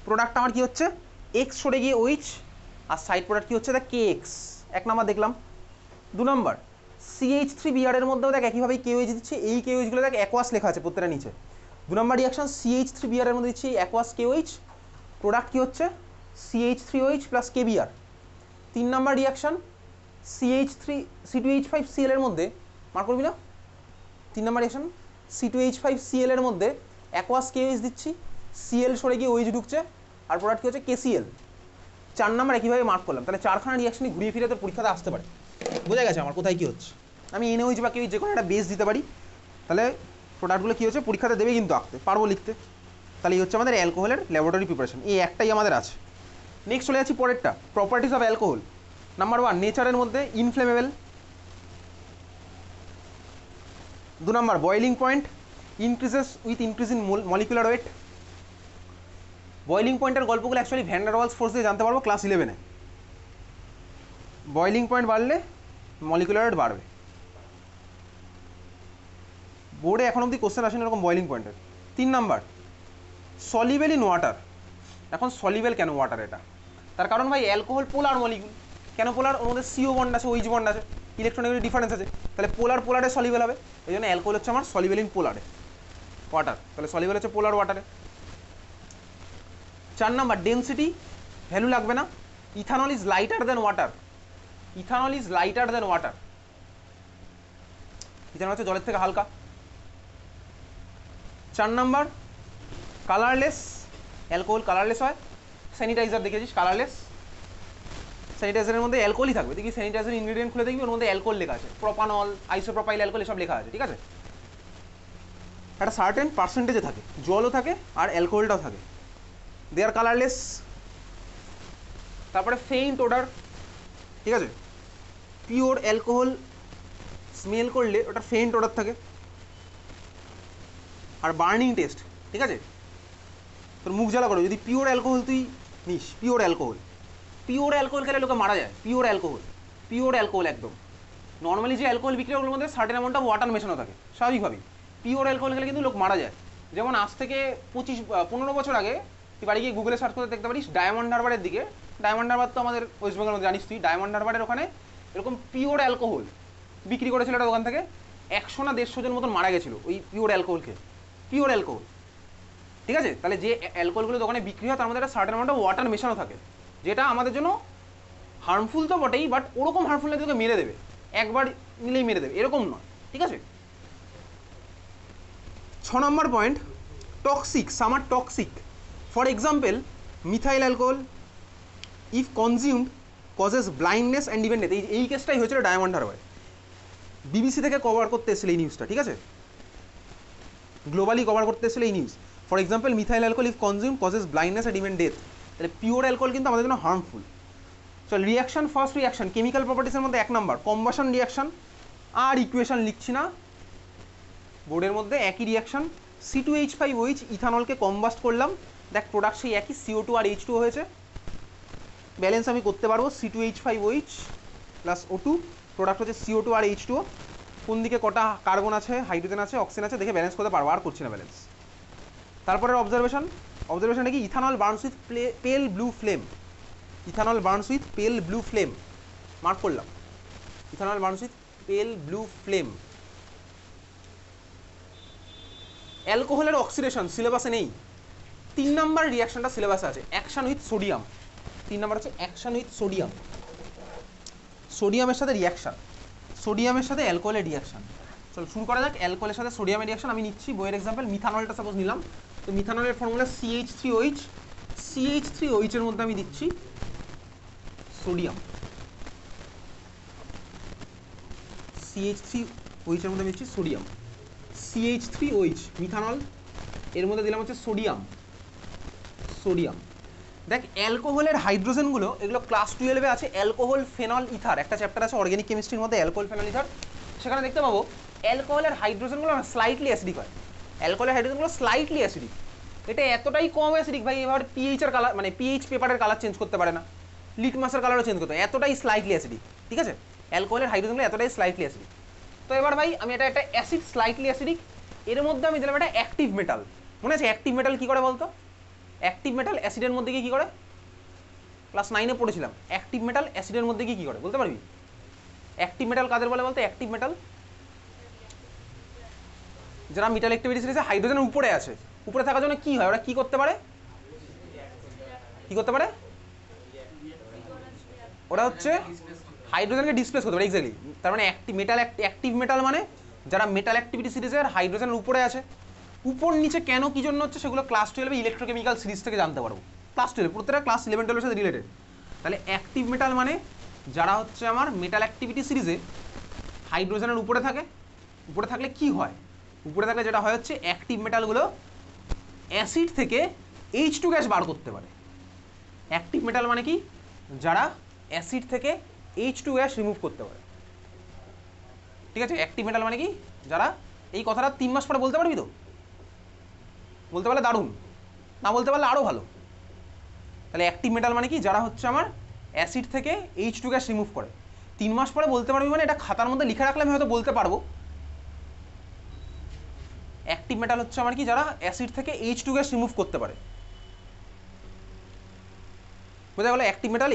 A: প্রোডাক্ট আমার কি হচ্ছে X সরে গিয়ে OH, আর সাইড প্রোডাক্ট কি হচ্ছে দেখ KX, এক নাম্বার দেখলাম। 2 নাম্বার CH3Br এর মধ্যেও দেখ একইভাবে KOH দিচ্ছি, এই KOH গুলো দেখ অ্যাকোয়াস লেখা আছে প্রত্যেকটা নিচে। 2 নাম্বার রিয়াকশন CH3Br এর মধ্যে দিচ্ছি অ্যাকোয়াস KOH, প্রোডাক্ট কি হচ্ছে CH3OH plus KBr। 3 number reaction C2H5Cl এর মধ্যে, মার্ক করবি না, 3 নাম্বার রিয়াকশন C2H5Cl এর মধ্যে অ্যাকোয়াস KOH দিচ্ছি, Cl সরে গিয়ে OH ঢুকছে, আর প্রোডাক্ট কি হচ্ছে KCl। 4 নাম্বার একইভাবে মার্ক করলাম, তাহলে চারখানা রিয়াকশনই ঘুরিয়ে ফিরে তোর পরীক্ষাতে আসতে পারে। বোঝা গেছে আমার কোথায় কী হচ্ছে, আমি NaOH বা KOH যে কোনো একটা বেস দিতে পারি, তাহলে প্রোডাক্টগুলো কী হচ্ছে পরীক্ষাতে দেবে, কিন্তু আঁকতে পারবো, লিখতে। তাহলে এই হচ্ছে আমাদের অ্যালকোহলের ল্যাবরেটরি প্রিপারেশন, এই একটাই আমাদের আছে। নেক্সট চলে যাচ্ছি পরেরটা, প্রপার্টিস অফ অ্যালকোহল। নাম্বার 1 নেচারের মধ্যে inflammable. 2 number boiling point increases with increase in molecular weight. Boiling পয়েন্টের গল্পগুলো actually van der Waals force দিয়ে জানতে পারবো ক্লাস 11-এ। বয়েলিং পয়েন্ট বাড়লে মলিকুলার ওয়েট বাড়বে, বোর্ডে এখন অবধি কোশ্চেন আসেনি এরকম বয়েলিং পয়েন্টের। 3 নাম্বার সলিবেল ইন ওয়াটার। এখন সলিবেল কেন ওয়াটার, এটা তার কারণ ভাই অ্যালকোহল পোলার মলিকুল, কেন পোলার, ওর মধ্যে CO বন্ড আছে, OH বন্ড আছে, ইলেকট্রনের ডিফারেন্স আছে, তাহলে পোলার পোলারে সলিবেল হবে, এই জন্য অ্যালকোহল হচ্ছে আমার সলিবেল ইন পোলারে। ওয়াটার, তাহলে সলিউবল হচ্ছে পোলার ওয়াটারে। 4 নাম্বার ডেন্সিটি, ভ্যালু লাগবে না, ethanol is lighter than water, ethanol is lighter than water, ethanol হচ্ছে জলের থেকে হালকা। 4 নাম্বার কালারলেস, অ্যালকোহল কালারলেস হয়, স্যানিটাইজার দেখেছিস কালারলেস, স্যানিটাইজারের মধ্যে অ্যালকোহলই থাকবে, দেখি স্যানিটাইজার ইনগ্রেডিয়েন্ট খুলে দেখবি ওর মধ্যে অ্যালকোহল লেখা আছে, প্রোপানল, আইসোপ্রোপাইল অ্যালকোহল এসব লেখা আছে, ঠিক আছে। একটা সার্টেন পার্সেন্টেজে থাকে, জলও থাকে আর অ্যালকোহলটাও থাকে, দে আর কালারলেস। তারপরে ফেইন্ট ওডার, ঠিক আছে, পিওর অ্যালকোহল স্মেল করলে ওটা ফেইন্ট ওডার থাকে, আর বার্নিং টেস্ট, ঠিক আছে, তোর মুখ জ্বালা করো যদি পিওর অ্যালকোহল তুই নিস, পিওর অ্যালকোহল, পিওর অ্যালকোহল খেলে লোকে মারা যায়, পিওর অ্যালকোহল, পিওর অ্যালকোহল একদম। নর্মালি যে অ্যালকোহল বিক্রি হয় ওগুলোর মধ্যে সার্টেন অ্যামাউন্ট অফ ওয়াটার মেশানো থাকে স্বাভাবিকভাবেই, পিওর অ্যালকোহল খেলে কিন্তু লোক মারা যায়। যেমন আজ থেকে 15 বছর আগে তুই বাড়ি গিয়ে গুগলে সার্চ করে দেখতে পারিস ডায়মন্ড হারবারের দিকে, ডায়মন্ড হারবার তো আমাদের ওয়েস্ট বেঙ্গলের মধ্যে জানিস তুই, ডায়মন্ড হারবারের ওখানে এরকম পিওর অ্যালকোহল বিক্রি করেছিল একটা দোকান থেকে, 100 না 150 জন মতন মারা গেছিলো ওই পিওর অ্যালকোহল খেয়ে, পিওর অ্যালকোহল, ঠিক আছে। তাহলে যে অ্যালকোহলগুলো দোকানে বিক্রি হয় তার মধ্যে একটা সার্টেন অ্যামাউন্ট অফ ওয়াটার মেশানো থাকে, যেটা আমাদের জন্য হার্মফুল তো বটেই, বাট ওরকম হার্মফুল না তোকে মেরে দেবে, একবার নিলেই মেরে দেবে এরকম নয়, ঠিক আছে। 6 number point, toxic, some are toxic, for example methyl alcohol if consumed causes blindness and even death, এই কেসটাই হয়েছিল ডায়মন্ড হারবারে, বিবিসি থেকে কভার করতে এসেছিল এই নিউজটা, ঠিক আছে, গ্লোবালি কভার করতে এসেছিল এই news. For example methyl alcohol if consume causes blindness and even death, তাহলে পিওর অ্যালকোহল কিন্তু আমাদের জন্য হার্মফুল। চল রিয়াকশন, ফার্স্ট রিয়াকশন কেমিক্যাল প্রপার্টিসের মধ্যে 1 নাম্বার কম্বাশন রিয়াকশন, আর ইকুয়েশন লিখছি না বোর্ডের মধ্যে, একই রিয়াকশন, C2H5OH ইথানলকে কম্বাস্ট করলাম, দেখ প্রোডাক্ট সেই একই, CO2 আর H2 হয়েছে, ব্যালেন্স আমি করতে পারবো, C2H5OH প্লাস O2, প্রোডাক্ট হচ্ছে CO2 আর H2O, কোন দিকে কটা কার্বন আছে, হাইড্রোজেন আছে, অক্সিজেন আছে দেখে ব্যালেন্স করতে পারবো, আর করছি না ব্যালেন্স। তারপরে অবজারভেশন, অবজারভেশনটা কি, ethanol burns with pale blue flame, ethanol burns with pale blue flame, mark করলাম, ethanol burns with pale blue flame. অ্যালকোহলের অক্সিডেশন সিলেবাসে নেই, 3 নাম্বার রিয়াকশনটা সিলেবাসে আছে, অ্যাকশন উইথ সোডিয়াম, 3 নাম্বার হচ্ছে অ্যাকশন উইথ সোডিয়াম, সোডিয়ামের সাথে রিয়াকশন, সোডিয়ামের সাথে অ্যালকোহলের রিয়াকশন। চলো শুরু করা যাক, অ্যালকোহলের সাথে সোডিয়ামের রিয়াকশন আমি নিচ্ছি বইয়ের এক্সাম্পল, মিথানলটা সাপোজ নিলাম, তো মিথানলের ফর্মুলা CH3OH, CH3OH এর মধ্যে আমি দিচ্ছি সোডিয়াম, CH3OH এর মধ্যে আমি দিচ্ছি সোডিয়াম, CH3OH মিথানল, এর মধ্যে দিলাম হচ্ছে সোডিয়াম, সোডিয়াম। দেখ অ্যালকোহলের হাইড্রোজেনগুলো এগুলো ক্লাস 12-এ আছে, অ্যালকোহল ফেনল ইথার একটা চ্যাপ্টার আছে অর্গানিক কেমিস্ট্রির মধ্যে, অ্যালকোহল ফেনল ইথার, সেখানে দেখতে পাবো অ্যালকোহলের হাইড্রোজেনগুলো স্লাইটলি অ্যাসিডিক হয়, অ্যালকোহলের হাইড্রোজেনগুলো স্লাইটলি অ্যাসিডিক, এটা এতটাই কম অ্যাসিডিক ভাই এবার পিএইচের কালার মানে পিএইচ পেপারের কালার চেঞ্জ করতে পারে না, লিটমাসের কালারও চেঞ্জ করতে, এতটাই স্লাইটলি অ্যাসিডিক, ঠিক আছে, অ্যালকোহলের হাইড্রোজেনগুলো এতটাই স্লাইটলি অ্যাসিডিক। তো এবার ভাই আমি এটা একটা অ্যাসিড স্লাইটলি অ্যাসিডিক, এর মধ্যে আমি দিলাম একটা অ্যাক্টিভ মেটাল, মনে আছে অ্যাক্টিভ মেটাল কী করে বলতো, অ্যাক্টিভ মেটাল অ্যাসিডের মধ্যে গিয়ে কী করে, ক্লাস 9-এ পড়েছিলাম, অ্যাক্টিভ মেটাল অ্যাসিডের মধ্যে গিয়ে কী করে বলতে পারবি, অ্যাক্টিভ মেটাল কাদের বলে বলতো, অ্যাক্টিভ মেটাল যারা মেটাল অ্যাক্টিভিটি সিরিজে হাইড্রোজেনের উপরে আছে, উপরে থাকার জন্য কি হয়, ওরা কি করতে পারে, কি করতে পারে, ওরা হচ্ছে হাইড্রোজেনকে ডিসপ্লেস করতে পারে, এক্স্যাক্টলি, তার মানে অ্যাক্টিভ মেটাল মানে যারা মেটাল অ্যাক্টিভিটি সিরিজের হাইড্রোজেনের উপরে আছে, উপর নিচে কেন কি জন্য হচ্ছে সেগুলো ক্লাস 12-এ ইলেকট্রোকেমিক্যাল সিরিজ থেকে জানতে পারবো, ক্লাস 12 প্রত্যেকটা ক্লাস 11-12-এর সাথে রিলেটেড। তাহলে অ্যাক্টিভ মেটাল মানে যারা হচ্ছে আমার মেটাল অ্যাক্টিভিটি সিরিজে হাইড্রোজেনের উপরে থাকে, উপরে থাকলে কি হয়, উপরে থাকলে যেটা হয় হচ্ছে অ্যাক্টিভ মেটালগুলো অ্যাসিড থেকে H2 গ্যাস বার করতে পারে, অ্যাক্টিভ মেটাল মানে কি, যারা অ্যাসিড থেকে H2 গ্যাস রিমুভ করতে পারে, ঠিক আছে, অ্যাক্টিভ মেটাল মানে কি, যারা, এই কথাটা 3 মাস পরে বলতে পারবি তো, বলতে পারলে দারুণ, না বলতে পারলে আরও ভালো। তাহলে অ্যাক্টিভ মেটাল মানে কি, যারা হচ্ছে আমার অ্যাসিড থেকে H2 গ্যাস রিমুভ করে, 3 মাস পরে বলতে পারবি মানে এটা খাতার মধ্যে লিখে রাখলে আমি হয়তো বলতে পারবো। অ্যাক্টিভ মেটাল হচ্ছে আমার কি, যারা অ্যাসিড থেকে H2 গ্যাস রিমুভ করতে পারে, বোঝা গেল, অ্যাক্টিভ মেটাল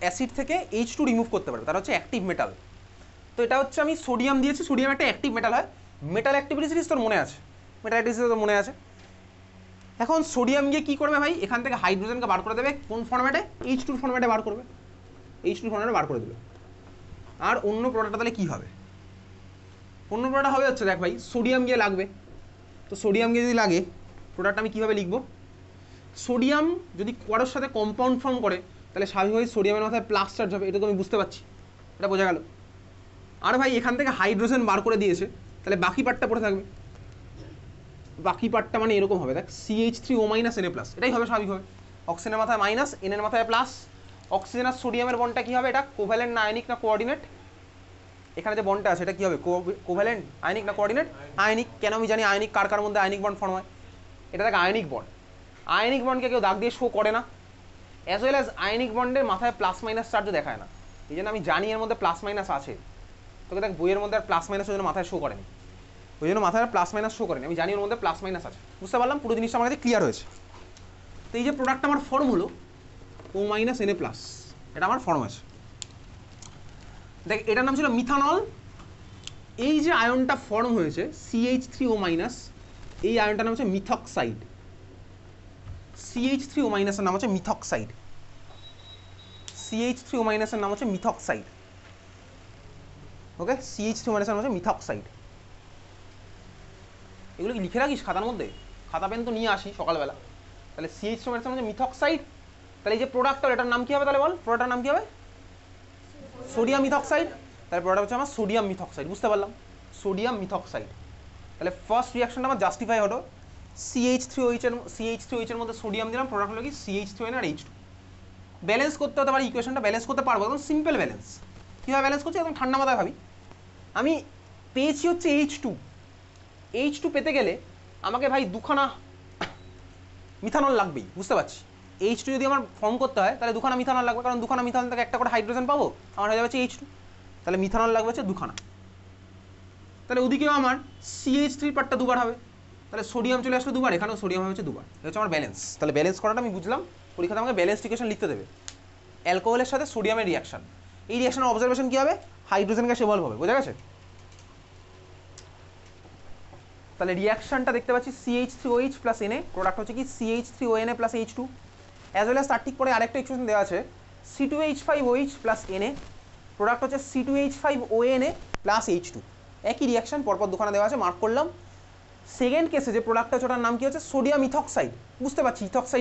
A: অ্যাসিড থেকে H2 রিমুভ করতে পারবে, তারা হচ্ছে অ্যাক্টিভ মেটাল। তো এটা হচ্ছে আমি সোডিয়াম দিয়েছি, সোডিয়াম একটা অ্যাক্টিভ মেটাল হয়, মেটাল অ্যাক্টিভিটি সিরিজ তোর মনে আছে, মেটালাইটিসে তো মনে আছে। এখন সোডিয়াম গিয়ে কী করবে ভাই, এখান থেকে হাইড্রোজেনকে বার করে দেবে কোন ফর্ম্যাটে, H2 ফর্ম্যাটে বার করবে, H2 ফর্ম্যাটে বার করে দেবে। আর অন্য প্রোডাক্টটা তাহলে কী হবে, অন্য প্রোডাক্ট হবে হচ্ছে দেখ ভাই সোডিয়াম গিয়ে লাগবে, তো সোডিয়াম গিয়ে যদি লাগে প্রোডাক্ট আমি কীভাবে লিখবো, সোডিয়াম যদি কারোর সাথে কম্পাউন্ড ফর্ম করে তাহলে স্বাভাবিকভাবে সোডিয়ামের মাথায় প্লাস চার্জ হবে, এটা তো আমি বুঝতে পারছি, এটা বোঝা গেল। আর ভাই এখান থেকে হাইড্রোজেন বার করে দিয়েছে, তাহলে বাকি পার্টটা পড়ে থাকবে, বাকি পার্টটা মানে এরকম হবে দেখ CH3O - Na+, এটাই হবে স্বাভাবিকভাবে, অক্সিজেনের মাথায় মাইনাস, এনের মাথায় প্লাস। অক্সিজেন আর সোডিয়ামের বন্ডটা কী হবে, এটা কোভ্যালেন্ট না আয়নিক না কোঅর্ডিনেট, এখানে যে বন্ডটা আছে এটা কী হবে, কোভ্যালেন্ট আয়নিক না কোঅর্ডিনেট, আয়নিক। কেন আমি জানি আয়নিক, কার কার মধ্যে আয়নিক বন্ড ফর্ম হয়, এটা দেখ আয়নিক বন্ড, আয়নিক বন্ডকে কেউ দাগ দিয়ে শো করে না, অ্যাজ ওয়েল অ্যাজ আয়নিক বন্ডের মাথায় প্লাস মাইনাস চার্জও দেখায় না, এই জন্য আমি জানি এর মধ্যে প্লাস মাইনাস আছে, তোকে দেখ বইয়ের মধ্যে আর প্লাস মাইনাস ওই জন্য মাথায় শো করেনি, ওই জন্য মাথায় প্লাস মাইনাস শো করেনি, আমি জানি ওর মধ্যে প্লাস মাইনাস আছে, বুঝতে পারলাম, পুরো জিনিসটা আমার কাছে ক্লিয়ার হয়েছে। তো এই যে প্রোডাক্টটা আমার ফর্ম হলো O - Na+, এটা আমার ফর্ম আছে। দেখ এটার নাম ছিল মিথানল, এই যে আয়নটা ফর্ম হয়েছে CH3O-, এই আয়নটার নাম হচ্ছে মিথক্সাইড, CH3O- এর নাম হচ্ছে মিথক্সাইড, CH3O- এর নাম হচ্ছে মিথক্সাইড, ওকে, CH3O- এর নাম হচ্ছে মিথক্সাইড। এগুলো কি লিখে রাখিস খাতার মধ্যে, খাতা পেন তো নিয়ে আসি সকালবেলা, তাহলে CH3O- এর নাম হচ্ছে মিথক্সাইড, তাহলে এই যে প্রোডাক্টটা এটার নাম কী হবে তাহলে বল, প্রোডাক্টটার নাম কী হবে, সোডিয়াম মিথক্সাইড, তাহলে প্রোডাক্ট হচ্ছে আমার সোডিয়াম মিথক্সাইড, বুঝতে পারলাম, সোডিয়াম মিথক্সাইড। তাহলে ফার্স্ট রিয়াকশনটা আমার জাস্টিফাই হলো, CH3OH এর মধ্যে সোডিয়াম দিলাম, প্রোডাক্ট হলো কি CH3O আর H2। ব্যালেন্স করতে হতে পারে ইকুয়েশনটা, ব্যালেন্স করতে পারবো, একদম সিম্পল ব্যালেন্স। কীভাবে ব্যালেন্স করছি একদম ঠান্ডা মাথায় ভাবি, আমি পেয়েছি হচ্ছে H2 পেতে গেলে আমাকে ভাই দুখানা মিথানল লাগবেই, বুঝতে পারছি, H2 যদি আমার ফর্ম করতে হয় তাহলে দুখানা মিথানল লাগবে, কারণ দুখানা মিথানল থেকে একটা করে হাইড্রোজেন পাবো, আমার হয়ে যাবে H2, তাহলে মিথানল লাগবে হচ্ছে দুখানা, তাহলে ওদিকেও আমার CH3 পার্টটা দুবার হবে, তাহলে সোডিয়াম চলে আসলো দুবার, এখানেও সোডিয়াম হচ্ছে দুবার, এটা হচ্ছে আমার ব্যালেন্স। তাহলে ব্যালেন্স করাটা আমি বুঝলাম, পরীক্ষাতে আমাকে ব্যালেন্স ইকুয়েশন লিখতে দেবে, অ্যালকোহলের সাথে সোডিয়ামের রিয়াকশন, এই রিয়াকশনের অবজারভেশন কী হবে, হাইড্রোজেন গ্যাস এভলভ হবে, বোঝা গেছে। তাহলে রিয়াকশনটা দেখতে পাচ্ছি CH3OH + Na, প্রোডাক্ট হচ্ছে কি CH3ONA + H2, as well as তার ঠিক পরে আরেকটা ইকুয়েশন দেওয়া আছে C2H5OH + Na, প্রোডাক্ট হচ্ছে C2H5ONA + H2, একই রিয়াকশন, পরপর দুখানা দেওয়া আছে, মার্ক করলাম। সেকেন্ড কেসে যে প্রোডাক্টটা হচ্ছে ওটার নাম কি হচ্ছে সোডিয়াম ইথক্সাইড, বুঝতে পারছি ইথক্সাইড